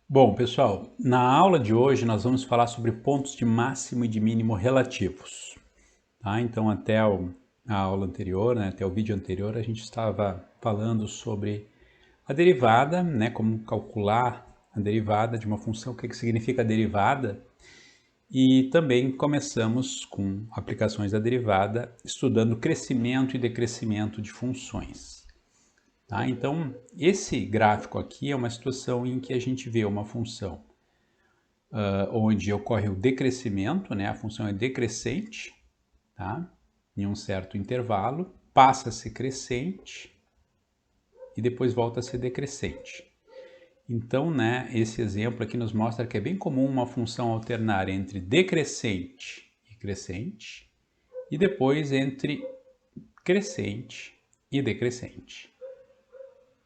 Bom, pessoal, na aula de hoje nós vamos falar sobre pontos de máximo e de mínimo relativos. Tá? Então, a aula anterior, até o vídeo anterior, a gente estava falando sobre a derivada, como calcular a derivada de uma função, o que significa a derivada, e também começamos com aplicações da derivada, estudando crescimento e decrescimento de funções. Tá? Então, esse gráfico aqui é uma situação em que a gente vê uma função onde ocorre o decrescimento, a função é decrescente, tá? Em um certo intervalo, passa a ser crescente e depois volta a ser decrescente. Então, esse exemplo aqui nos mostra que é bem comum uma função alternar entre decrescente e crescente e depois entre crescente e decrescente.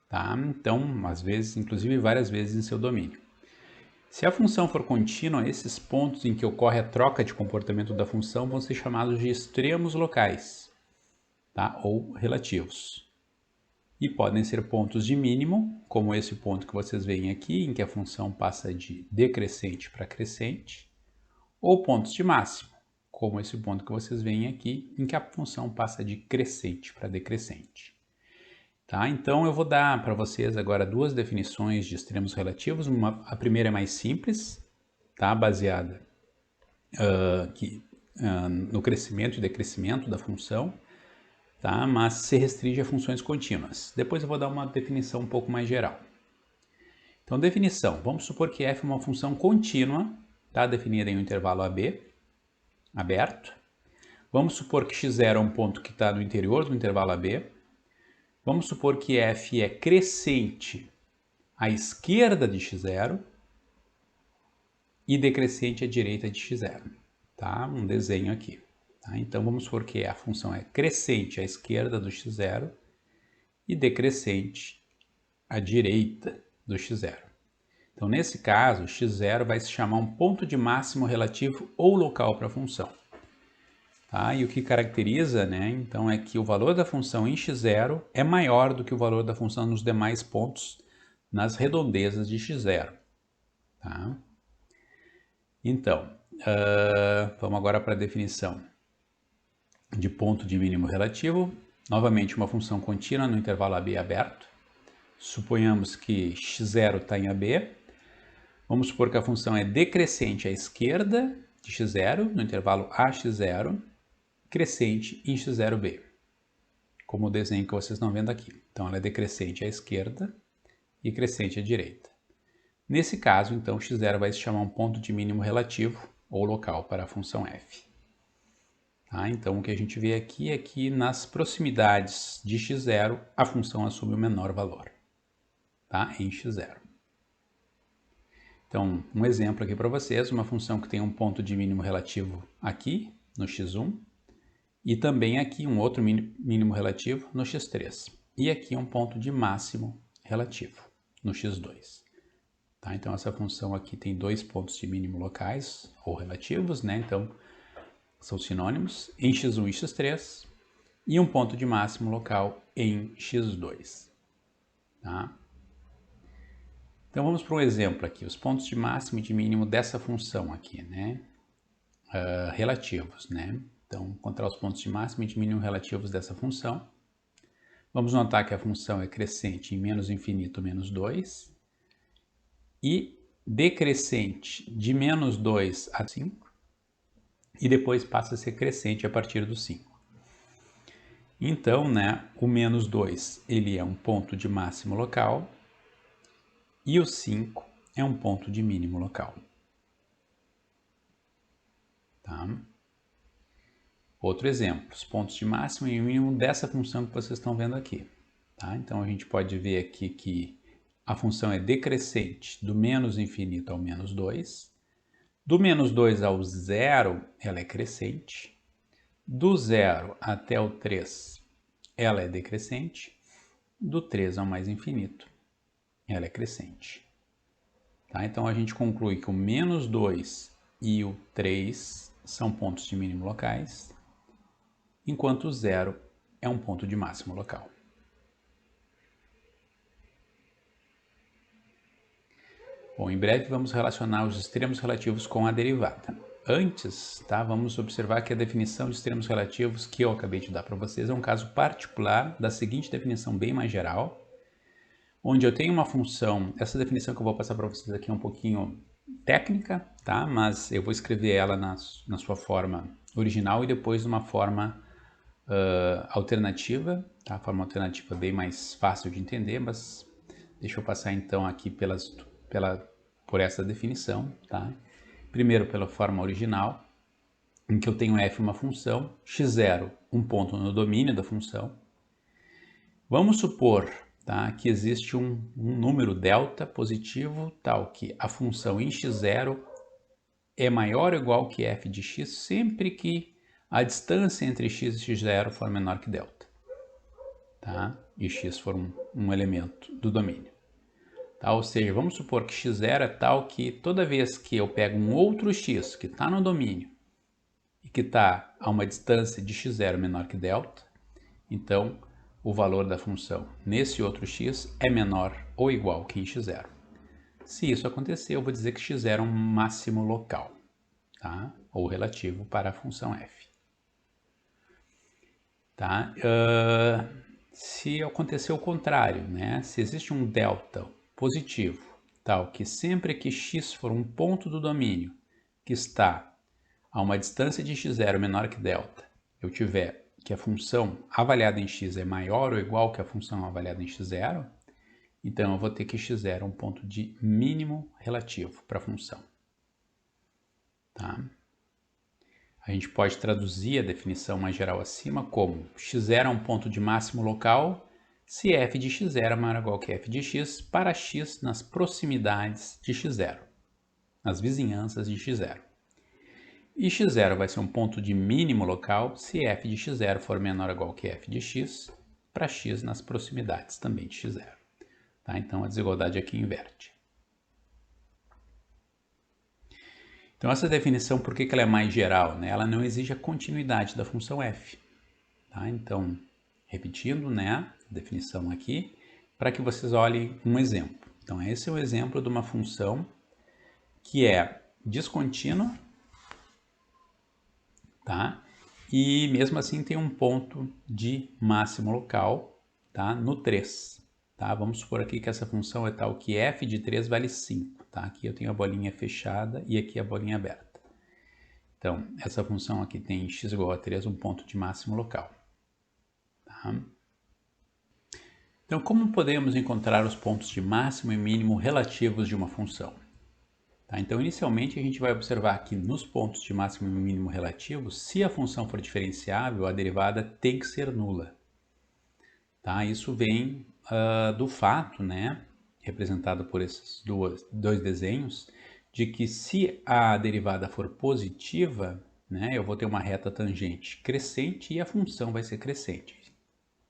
Tá? Então, às vezes, inclusive várias vezes em seu domínio. Se a função for contínua, esses pontos em que ocorre a troca de comportamento da função vão ser chamados de extremos locais, tá? Ou relativos. E podem ser pontos de mínimo, como esse ponto que vocês veem aqui, em que a função passa de decrescente para crescente, ou pontos de máximo, como esse ponto que vocês veem aqui, em que a função passa de crescente para decrescente. Tá? Então eu vou dar para vocês agora duas definições de extremos relativos. A primeira é mais simples, tá? Baseada no crescimento e decrescimento da função, tá? Mas se restringe a funções contínuas. Depois eu vou dar uma definição um pouco mais geral. Então, definição. Vamos supor que f é uma função contínua, tá? Definida em um intervalo AB, aberto. Vamos supor que x0 é um ponto que está no interior do intervalo AB. Vamos supor que f é crescente à esquerda de x0 e decrescente à direita de x0. Tá? Um desenho aqui. Tá? Então, vamos supor que a função é crescente à esquerda do x0 e decrescente à direita do x0. Então, nesse caso, x0 vai se chamar um ponto de máximo relativo ou local para a função. Tá? E o que caracteriza, então, é que o valor da função em x0 é maior do que o valor da função nos demais pontos nas redondezas de x0. Tá? Então, vamos agora para a definição de ponto de mínimo relativo. Novamente, uma função contínua no intervalo AB aberto. Suponhamos que x0 está em AB. Vamos supor que a função é decrescente à esquerda de x0, no intervalo AX0, crescente em x0b, como o desenho que vocês estão vendo aqui. Então, ela é decrescente à esquerda e crescente à direita. Nesse caso, então, x0 vai se chamar um ponto de mínimo relativo ou local para a função f. Tá? Então, o que a gente vê aqui é que nas proximidades de x0, a função assume o menor valor, tá? Em x0. Então, um exemplo aqui para vocês, uma função que tem um ponto de mínimo relativo aqui, no x1, e também aqui um outro mínimo relativo no x3. E aqui um ponto de máximo relativo, no x2. Tá? Então, essa função aqui tem dois pontos de mínimo locais, ou relativos, então são sinônimos, em x1 e x3, e um ponto de máximo local em x2. Tá? Então vamos para um exemplo aqui, os pontos de máximo e de mínimo dessa função aqui, relativos, Então, encontrar os pontos de máximo e de mínimo relativos dessa função. Vamos notar que a função é crescente em menos infinito menos 2 e decrescente de menos 2 a 5 e depois passa a ser crescente a partir do 5. Então, o menos 2 ele é um ponto de máximo local e o 5 é um ponto de mínimo local. Tá? Outro exemplo, os pontos de máximo e mínimo dessa função que vocês estão vendo aqui. Tá? Então, a gente pode ver aqui que a função é decrescente do menos infinito ao menos 2. Do menos 2 ao 0, ela é crescente. Do 0 até o 3, ela é decrescente. Do 3 ao mais infinito, ela é crescente. Tá? Então, a gente conclui que o menos 2 e o 3 são pontos de mínimo locais, enquanto o 0 é um ponto de máximo local. Bom, em breve vamos relacionar os extremos relativos com a derivada. Antes, tá, vamos observar que a definição de extremos relativos que eu acabei de dar para vocês é um caso particular da seguinte definição bem mais geral, onde eu tenho uma função, essa definição que eu vou passar para vocês aqui é um pouquinho técnica, tá? Mas eu vou escrever ela na sua forma original e depois numa forma alternativa, tá? A forma alternativa bem mais fácil de entender, mas deixa eu passar então aqui por essa definição, tá? Primeiro pela forma original, em que eu tenho f uma função, x0 um ponto no domínio da função. Vamos supor, tá, que existe um número delta positivo tal que a função em x0 é maior ou igual que f de x sempre que a distância entre x e x0 for menor que delta, tá? E x for um elemento do domínio. Tá? Ou seja, vamos supor que x0 é tal que toda vez que eu pego um outro x que está no domínio e que está a uma distância de x0 menor que delta, então o valor da função nesse outro x é menor ou igual que em x0. Se isso acontecer, eu vou dizer que x0 é um máximo local, tá? Ou relativo para a função f. Tá? Se acontecer o contrário, né? Se existe um delta positivo, tal que sempre que x for um ponto do domínio que está a uma distância de x0 menor que delta, eu tiver que a função avaliada em x é maior ou igual que a função avaliada em x0, então eu vou ter que x0 é um ponto de mínimo relativo para a função. Tá? A gente pode traduzir a definição mais geral acima como x0 é um ponto de máximo local se f de x0 é maior ou igual que f de x para x nas proximidades de x0, nas vizinhanças de x0. E x0 vai ser um ponto de mínimo local se f de x0 for menor ou igual que f de x para x nas proximidades também de x0. Tá? Então a desigualdade aqui inverte. Então essa definição, por que ela é mais geral? Né? Ela não exige a continuidade da função f. Tá? Então, repetindo, né, a definição aqui, para que vocês olhem um exemplo. Então esse é um exemplo de uma função que é descontínua, tá? E mesmo assim tem um ponto de máximo local, tá? No 3. Tá? Vamos supor aqui que essa função é tal que f de 3 vale 5. Tá? Aqui eu tenho a bolinha fechada e aqui a bolinha aberta. Então, essa função aqui tem x igual a 3, um ponto de máximo local. Tá? Então, como podemos encontrar os pontos de máximo e mínimo relativos de uma função? Tá? Então, inicialmente, a gente vai observar que nos pontos de máximo e mínimo relativos, se a função for diferenciável, a derivada tem que ser nula. Tá? Isso vem do fato, né, representado por esses dois desenhos, de que se a derivada for positiva, né, eu vou ter uma reta tangente crescente e a função vai ser crescente.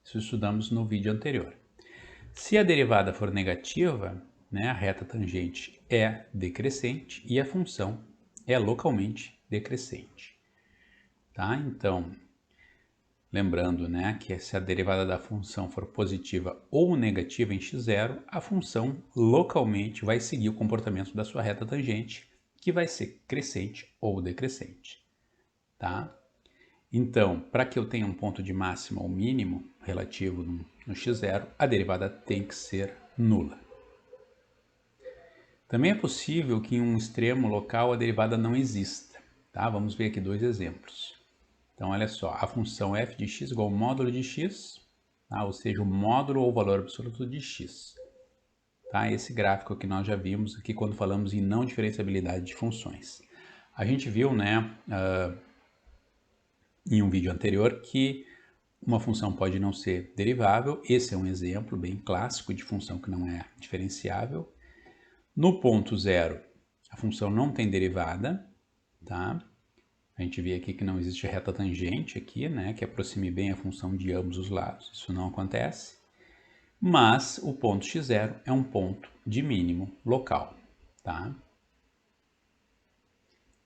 Isso estudamos no vídeo anterior. Se a derivada for negativa, né, a reta tangente é decrescente e a função é localmente decrescente. Tá? Então, lembrando, né, que se a derivada da função for positiva ou negativa em x0, a função localmente vai seguir o comportamento da sua reta tangente, que vai ser crescente ou decrescente. Tá? Então, para que eu tenha um ponto de máximo ou mínimo relativo no x0, a derivada tem que ser nula. Também é possível que em um extremo local a derivada não exista. Tá? Vamos ver aqui dois exemplos. Então, olha só, a função f de x igual ao módulo de x, tá? Ou seja, o módulo ou valor absoluto de x. Tá? Esse gráfico que nós já vimos aqui quando falamos em não diferenciabilidade de funções. A gente viu, né, em um vídeo anterior que uma função pode não ser derivável. Esse é um exemplo bem clássico de função que não é diferenciável. No ponto zero, a função não tem derivada, tá? A gente vê aqui que não existe reta tangente aqui, né, que aproxime bem a função de ambos os lados. Isso não acontece. Mas o ponto x0 é um ponto de mínimo local, tá?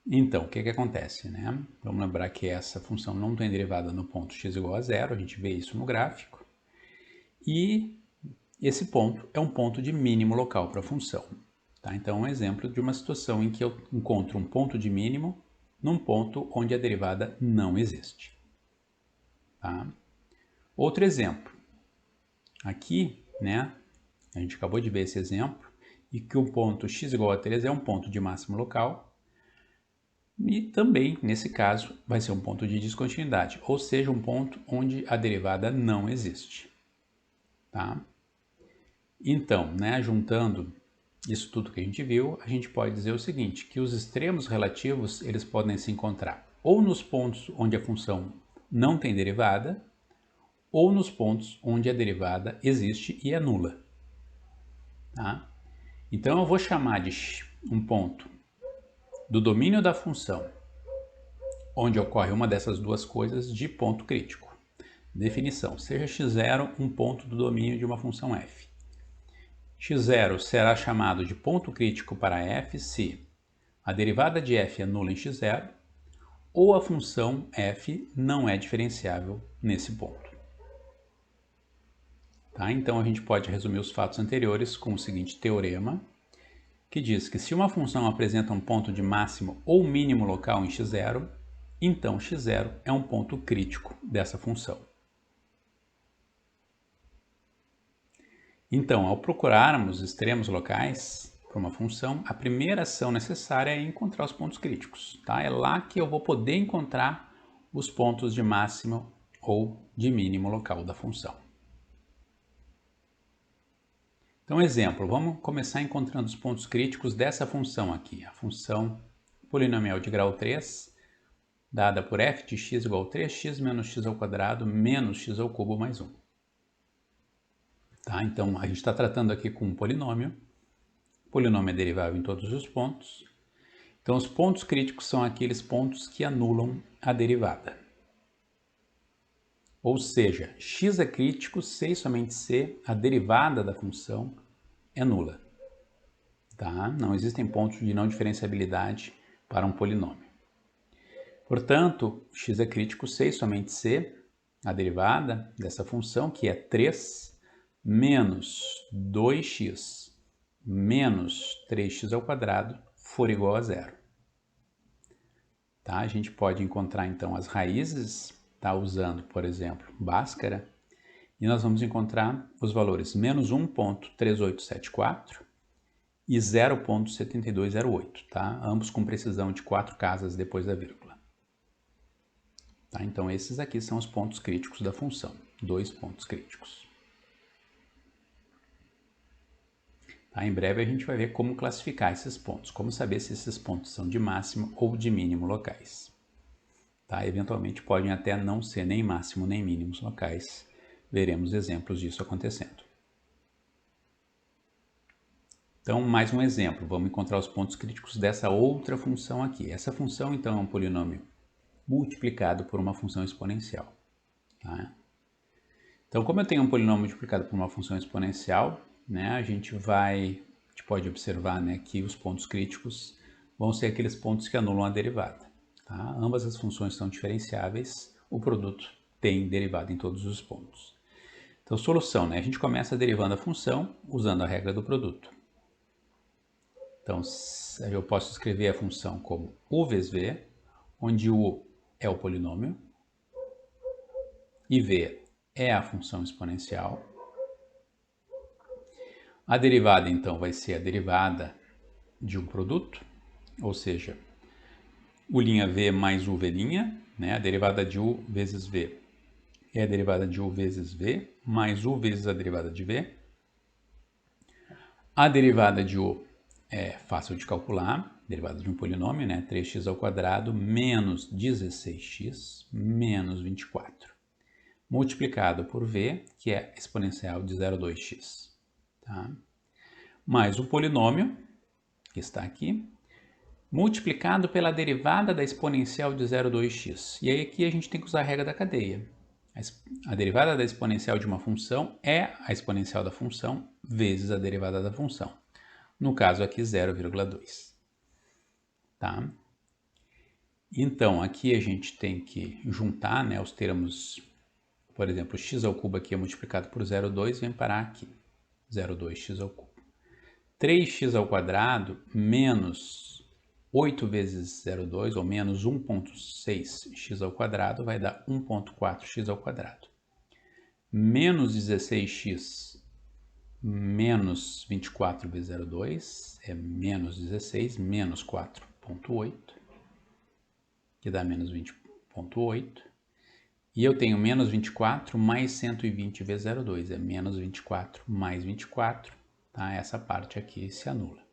Então, o que acontece, né? Vamos lembrar que essa função não tem derivada no ponto x igual a zero, a gente vê isso no gráfico. E esse ponto é um ponto de mínimo local para a função. Tá? Então, um exemplo de uma situação em que eu encontro um ponto de mínimo num ponto onde a derivada não existe. Tá? Outro exemplo. Aqui, né, a gente acabou de ver esse exemplo, e que o ponto x igual a 3 é um ponto de máximo local, e também, nesse caso, vai ser um ponto de descontinuidade, ou seja, um ponto onde a derivada não existe. Tá? Então, né, juntando isso tudo que a gente viu, a gente pode dizer o seguinte, que os extremos relativos eles podem se encontrar ou nos pontos onde a função não tem derivada, ou nos pontos onde a derivada existe e é nula. Tá? Então eu vou chamar de um ponto do domínio da função, onde ocorre uma dessas duas coisas, de ponto crítico. Definição: seja x0 um ponto do domínio de uma função f. x0 será chamado de ponto crítico para f se a derivada de f é nula em x0 ou a função f não é diferenciável nesse ponto. Tá? Então a gente pode resumir os fatos anteriores com o seguinte teorema, que diz que se uma função apresenta um ponto de máximo ou mínimo local em x0, então x0 é um ponto crítico dessa função. Então, ao procurarmos extremos locais para uma função, a primeira ação necessária é encontrar os pontos críticos. Tá? É lá que eu vou poder encontrar os pontos de máximo ou de mínimo local da função. Então, exemplo, vamos começar encontrando os pontos críticos dessa função aqui, a função polinomial de grau 3, dada por f de x igual a 3x menos x ao quadrado menos x ao cubo mais 1. Tá? Então, a gente está tratando aqui com um polinômio. O polinômio é derivável em todos os pontos. Então, os pontos críticos são aqueles pontos que anulam a derivada. Ou seja, x é crítico se e somente se a derivada da função é nula. Tá? Não existem pontos de não diferenciabilidade para um polinômio. Portanto, x é crítico se e somente se a derivada dessa função, que é 3 menos 2x menos 3x ao quadrado, for igual a zero. Tá? A gente pode encontrar então as raízes, tá? Usando, por exemplo, Bhaskara, e nós vamos encontrar os valores menos 1,3874 e 0,7208, tá? Ambos com precisão de 4 casas depois da vírgula. Tá? Então esses aqui são os pontos críticos da função, 2 pontos críticos. Tá? Em breve a gente vai ver como classificar esses pontos, como saber se esses pontos são de máximo ou de mínimo locais. Tá? Eventualmente podem até não ser nem máximo nem mínimos locais. Veremos exemplos disso acontecendo. Então, mais um exemplo. Vamos encontrar os pontos críticos dessa outra função aqui. Essa função, então, é um polinômio multiplicado por uma função exponencial. Tá? Então, como eu tenho um polinômio multiplicado por uma função exponencial, né, a gente pode observar, né, que os pontos críticos vão ser aqueles pontos que anulam a derivada. Tá? Ambas as funções são diferenciáveis, o produto tem derivada em todos os pontos. Então, solução, né? A gente começa derivando a função usando a regra do produto. Então, eu posso escrever a função como u vezes v, onde u é o polinômio e v é a função exponencial. A derivada, então, vai ser a derivada de um produto, ou seja, u' mais uv', né? A derivada de u vezes v é a derivada de u vezes v, mais u vezes a derivada de v. A derivada de u é fácil de calcular, derivada de um polinômio, né? 3x ao quadrado menos 16x menos 24, multiplicado por v, que é exponencial de 0,2x. Tá? Mais o polinômio, que está aqui, multiplicado pela derivada da exponencial de 0,2x. E aí aqui a gente tem que usar a regra da cadeia. A derivada da exponencial de uma função é a exponencial da função vezes a derivada da função. No caso aqui, 0,2. Tá? Então, aqui a gente tem que juntar, né, os termos, por exemplo, x ao cubo aqui é multiplicado por 0,2, vem parar aqui, 0,2x ao cubo. 3x ao quadrado menos 8 vezes 0,2 ou menos 1,6x ao quadrado vai dar 1,4x ao quadrado. Menos 16x menos 24 vezes 0,2 é menos 16, menos 4,8, que dá menos 20,8. E eu tenho menos 24 mais 120 vezes 0,2, é menos 24 mais 24, tá? Essa parte aqui se anula.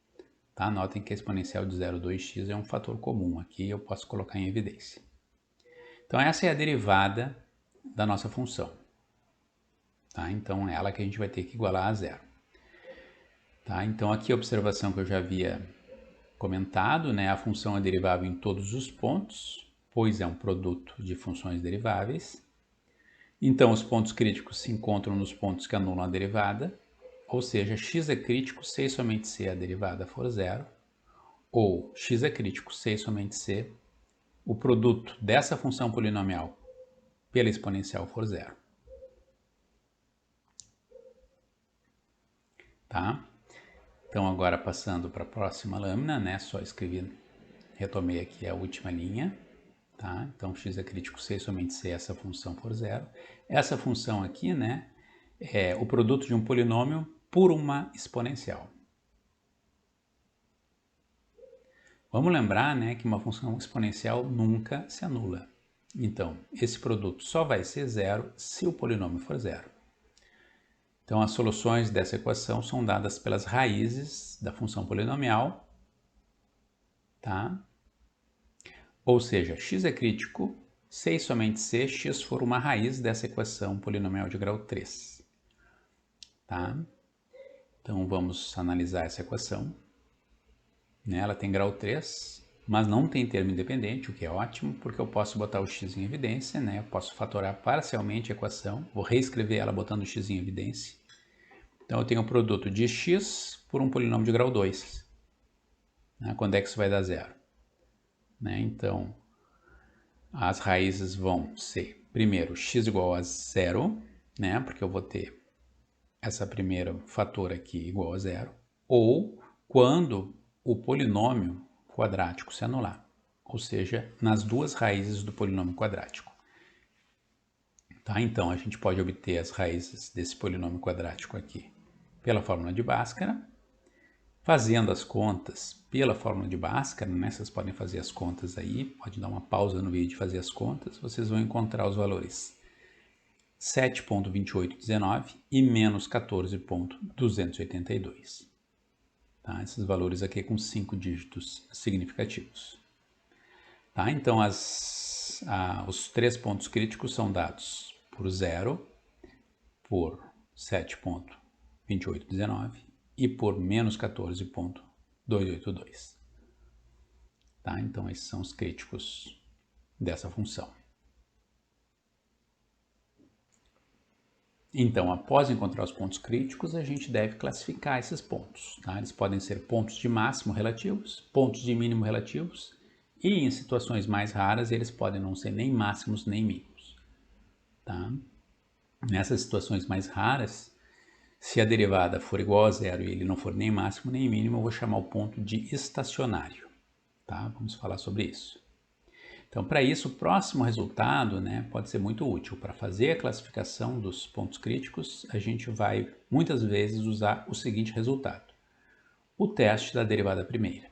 Tá? Notem que a exponencial de 0,2x é um fator comum, aqui eu posso colocar em evidência. Então essa é a derivada da nossa função. Tá? Então é ela que a gente vai ter que igualar a zero. Tá? Então aqui a observação que eu já havia comentado, né? A função é derivável em todos os pontos, pois é um produto de funções deriváveis. Então os pontos críticos se encontram nos pontos que anulam a derivada, ou seja, x é crítico se e somente se a derivada for zero, ou x é crítico se e somente se o produto dessa função polinomial pela exponencial for zero. Tá? Então agora passando para a próxima lâmina, né? Só escrevi, retomei aqui a última linha. Tá? Então x é crítico se e somente se essa função for zero. Essa função aqui, né, é o produto de um polinômio por uma exponencial. Vamos lembrar, né, que uma função exponencial nunca se anula. Então, esse produto só vai ser zero se o polinômio for zero. Então, as soluções dessa equação são dadas pelas raízes da função polinomial, tá? Ou seja, x é crítico se e somente se x for uma raiz dessa equação polinomial de grau 3. Tá? Então, vamos analisar essa equação. Ela tem grau 3, mas não tem termo independente, o que é ótimo, porque eu posso botar o x em evidência, né? Eu posso fatorar parcialmente a equação, vou reescrever ela botando o x em evidência. Então, eu tenho o produto de x por um polinômio de grau 2. Né? Quando é que isso vai dar zero? Né? Então, as raízes vão ser, primeiro, x igual a zero, né? Porque eu vou ter essa primeira fator aqui igual a zero, ou quando o polinômio quadrático se anular, ou seja, nas duas raízes do polinômio quadrático. Tá? Então, a gente pode obter as raízes desse polinômio quadrático aqui pela fórmula de Bhaskara, fazendo as contas pela fórmula de Bhaskara, né? Vocês podem fazer as contas aí, pode dar uma pausa no vídeo e fazer as contas, vocês vão encontrar os valores 7,2819 e menos 14,282. Tá? Esses valores aqui com 5 dígitos significativos. Tá? Então, os 3 pontos críticos são dados por 0, por 7,2819 e por menos 14,282. Tá? Então, esses são os críticos dessa função. Então, após encontrar os pontos críticos, a gente deve classificar esses pontos. Tá? Eles podem ser pontos de máximo relativos, pontos de mínimo relativos, e em situações mais raras, eles podem não ser nem máximos nem mínimos. Tá? Nessas situações mais raras, se a derivada for igual a zero e ele não for nem máximo nem mínimo, eu vou chamar o ponto de estacionário. Tá? Vamos falar sobre isso. Então, para isso, o próximo resultado, né, pode ser muito útil. Para fazer a classificação dos pontos críticos, a gente vai, muitas vezes, usar o seguinte resultado. O teste da derivada primeira.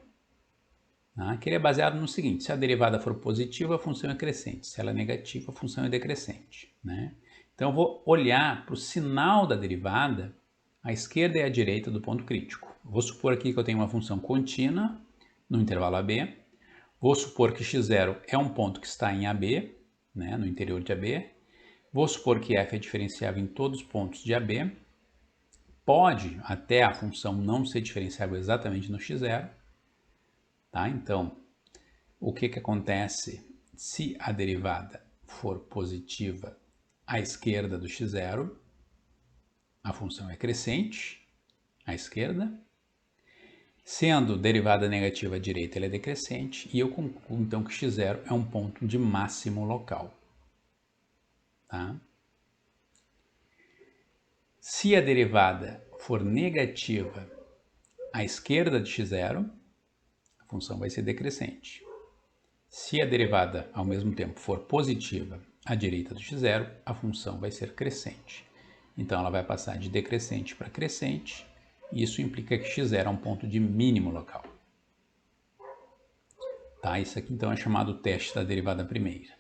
Tá? Que ele é baseado no seguinte, se a derivada for positiva, a função é crescente. Se ela é negativa, a função é decrescente. Né? Então, eu vou olhar para o sinal da derivada, à esquerda e à direita do ponto crítico. Vou supor aqui que eu tenho uma função contínua no intervalo AB. Vou supor que x0 é um ponto que está em AB, né, no interior de AB. Vou supor que f é diferenciável em todos os pontos de AB. Pode até a função não ser diferenciável exatamente no x0. Tá? Então, o que acontece se a derivada for positiva à esquerda do x0? A função é crescente à esquerda. Sendo derivada negativa à direita, ela é decrescente, e eu concluo então que x0 é um ponto de máximo local. Tá? Se a derivada for negativa à esquerda de x0, a função vai ser decrescente. Se a derivada ao mesmo tempo for positiva à direita do x0, a função vai ser crescente. Então ela vai passar de decrescente para crescente, e isso implica que x0 é um ponto de mínimo local. Tá? Isso aqui então é chamado teste da derivada primeira.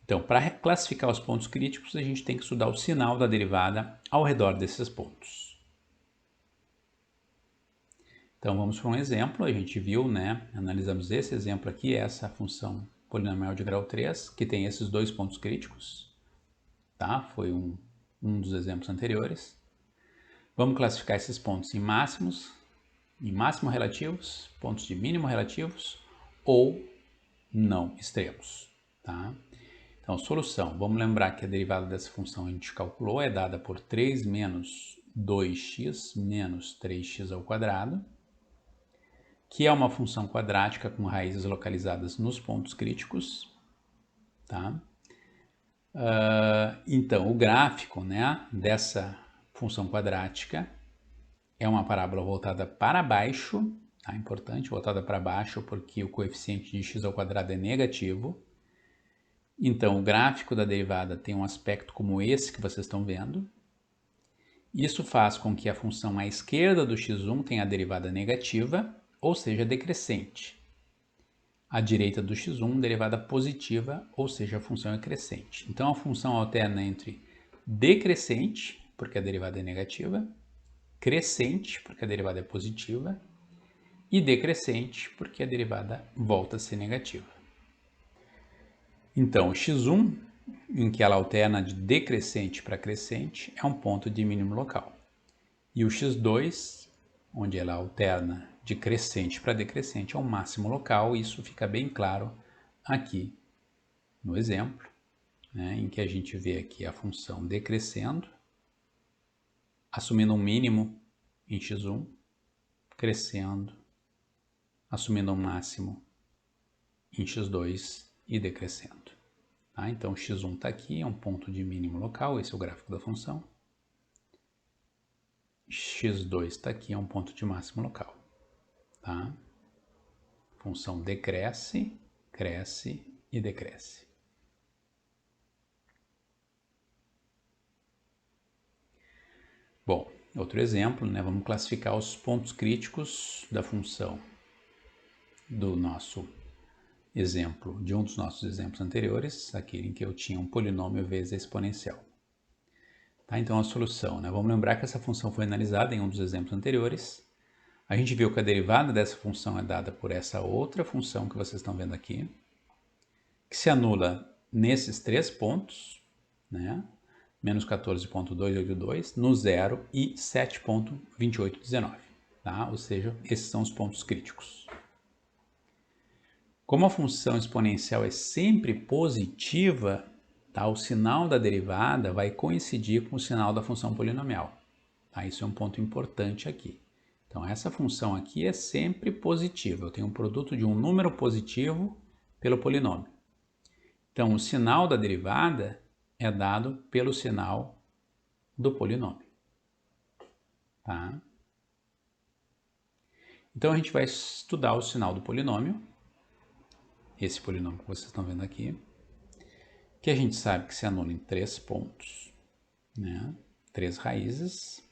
Então, para classificar os pontos críticos, a gente tem que estudar o sinal da derivada ao redor desses pontos. Então, vamos para um exemplo. A gente viu, né? Analisamos esse exemplo aqui, essa função polinomial de grau 3, que tem esses dois pontos críticos. Tá? Foi um dos exemplos anteriores. Vamos classificar esses pontos em máximos, em máximo relativos, pontos de mínimo relativos ou não extremos. Tá? Então, solução. Vamos lembrar que a derivada dessa função a gente calculou é dada por 3 menos 2x menos 3x ao quadrado, que é uma função quadrática com raízes localizadas nos pontos críticos. Tá? Então, o gráfico, né, dessa função quadrática é uma parábola voltada para baixo, tá? Importante, voltada para baixo porque o coeficiente de x ao quadrado é negativo. Então, o gráfico da derivada tem um aspecto como esse que vocês estão vendo. Isso faz com que a função à esquerda do x1 tenha a derivada negativa, ou seja, decrescente. À direita do x1, derivada positiva, ou seja, a função é crescente. Então, a função alterna entre decrescente, porque a derivada é negativa, crescente, porque a derivada é positiva, e decrescente, porque a derivada volta a ser negativa. Então, o x1, em que ela alterna de decrescente para crescente, é um ponto de mínimo local. E o x2, onde ela alterna de crescente para decrescente, é um máximo local. Isso fica bem claro aqui no exemplo, né, em que a gente vê aqui a função decrescendo, assumindo um mínimo em x1, crescendo, assumindo um máximo em x2 e decrescendo. Tá? Então, x1 está aqui, é um ponto de mínimo local, esse é o gráfico da função. x2 está aqui, é um ponto de máximo local. Tá? A função decresce, cresce e decresce. Bom, outro exemplo, né? Vamos classificar os pontos críticos da função do nosso exemplo, de um dos nossos exemplos anteriores, aquele em que eu tinha um polinômio vezes a exponencial. Tá? Então, a solução, né? Vamos lembrar que essa função foi analisada em um dos exemplos anteriores. A gente viu que a derivada dessa função é dada por essa outra função que vocês estão vendo aqui, que se anula nesses três pontos, né? Menos 14,282, no 0 e 7,2819. Tá? Ou seja, esses são os pontos críticos. Como a função exponencial é sempre positiva, tá? O sinal da derivada vai coincidir com o sinal da função polinomial. Tá? Isso é um ponto importante aqui. Então, essa função aqui é sempre positiva. Eu tenho um produto de um número positivo pelo polinômio. Então, o sinal da derivada é dado pelo sinal do polinômio. Tá? Então, a gente vai estudar o sinal do polinômio, esse polinômio que vocês estão vendo aqui, que a gente sabe que se anula em 3 pontos, né? 3 raízes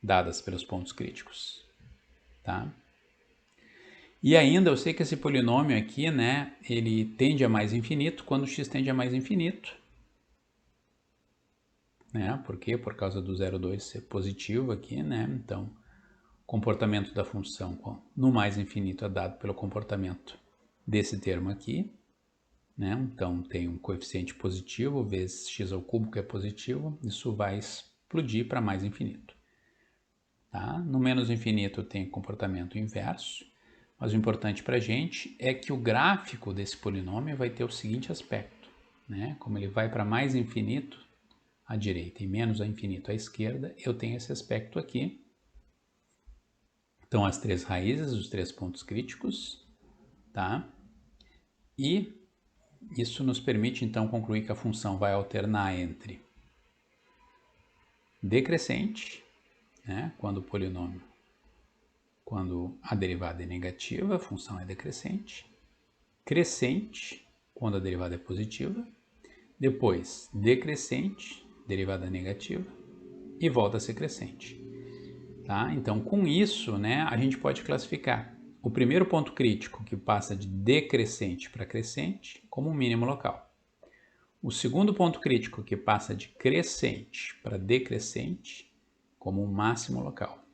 dadas pelos pontos críticos. Tá? E ainda eu sei que esse polinômio aqui, né, ele tende a mais infinito quando x tende a mais infinito. Né? Por quê? Por causa do 0,2 ser positivo aqui, né? Então, o comportamento da função no mais infinito é dado pelo comportamento desse termo aqui, né? Então, tem um coeficiente positivo vezes x ao cubo, que é positivo, isso vai explodir para mais infinito. Tá? No menos infinito tem comportamento inverso, mas o importante para a gente é que o gráfico desse polinômio vai ter o seguinte aspecto, né? Como ele vai para mais infinito à direita e menos a infinito à esquerda, eu tenho esse aspecto aqui. Então, as 3 raízes, os 3 pontos críticos, tá? E isso nos permite, então, concluir que a função vai alternar entre decrescente, né? Quando o polinômio quando a derivada é negativa, a função é decrescente. Crescente, quando a derivada é positiva. Depois, decrescente, derivada negativa. E volta a ser crescente. Tá? Então, com isso, né, a gente pode classificar o primeiro ponto crítico, que passa de decrescente para crescente, como um mínimo local. O segundo ponto crítico, que passa de crescente para decrescente, como um máximo local.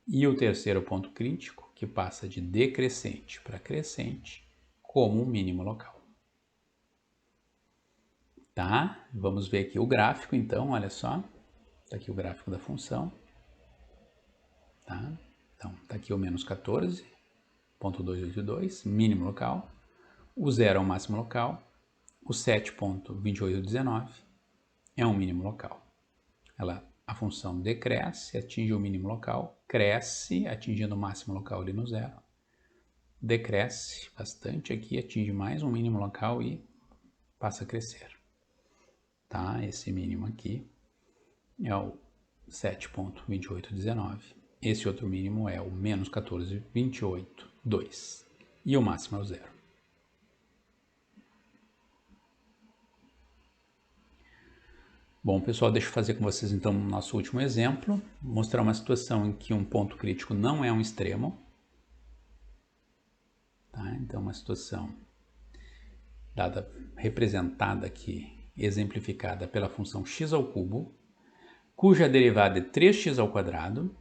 E o terceiro ponto crítico, que passa de decrescente para crescente, como um mínimo local. Tá? Vamos ver aqui o gráfico, então, olha só. Está aqui o gráfico da função. Tá? Então, está aqui o menos 14,282, mínimo local. O 0 é o máximo local. O 7,2819 é um mínimo local. A função decresce, atinge o mínimo local, cresce, atingindo o máximo local ali no 0. Decresce bastante aqui, atinge mais um mínimo local e passa a crescer. Tá? Esse mínimo aqui é o 7,2819. Esse outro mínimo é o menos 14,28,2. E o máximo é o 0. Bom, pessoal, deixa eu fazer com vocês então o nosso último exemplo. Mostrar uma situação em que um ponto crítico não é um extremo. Tá? Então, uma situação representada aqui, exemplificada pela função x ao cubo, cuja derivada é 3x ao quadrado.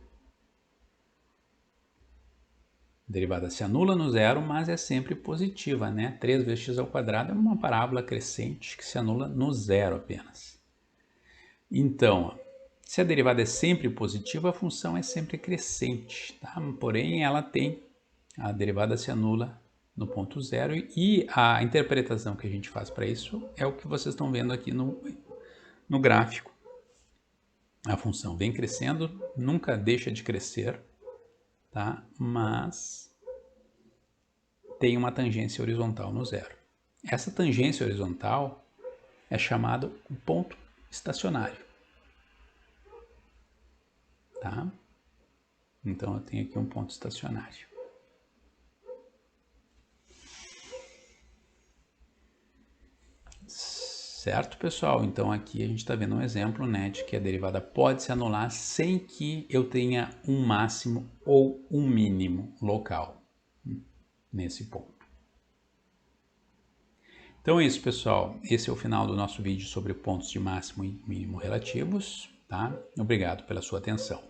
A derivada se anula no 0, mas é sempre positiva, né? 3 vezes x ao quadrado é uma parábola crescente que se anula no 0 apenas. Então, se a derivada é sempre positiva, a função é sempre crescente, tá? Porém, a derivada se anula no ponto 0 e a interpretação que a gente faz para isso é o que vocês estão vendo aqui no gráfico. A função vem crescendo, nunca deixa de crescer, tá? Mas tem uma tangência horizontal no 0. Essa tangência horizontal é chamada o ponto estacionário. Tá? Então, eu tenho aqui um ponto estacionário. Certo, pessoal? Então, aqui a gente está vendo um exemplo, né, de que a derivada pode se anular sem que eu tenha um máximo ou um mínimo local nesse ponto. Então é isso, pessoal. Esse é o final do nosso vídeo sobre pontos de máximo e mínimo relativos. Tá? Obrigado pela sua atenção.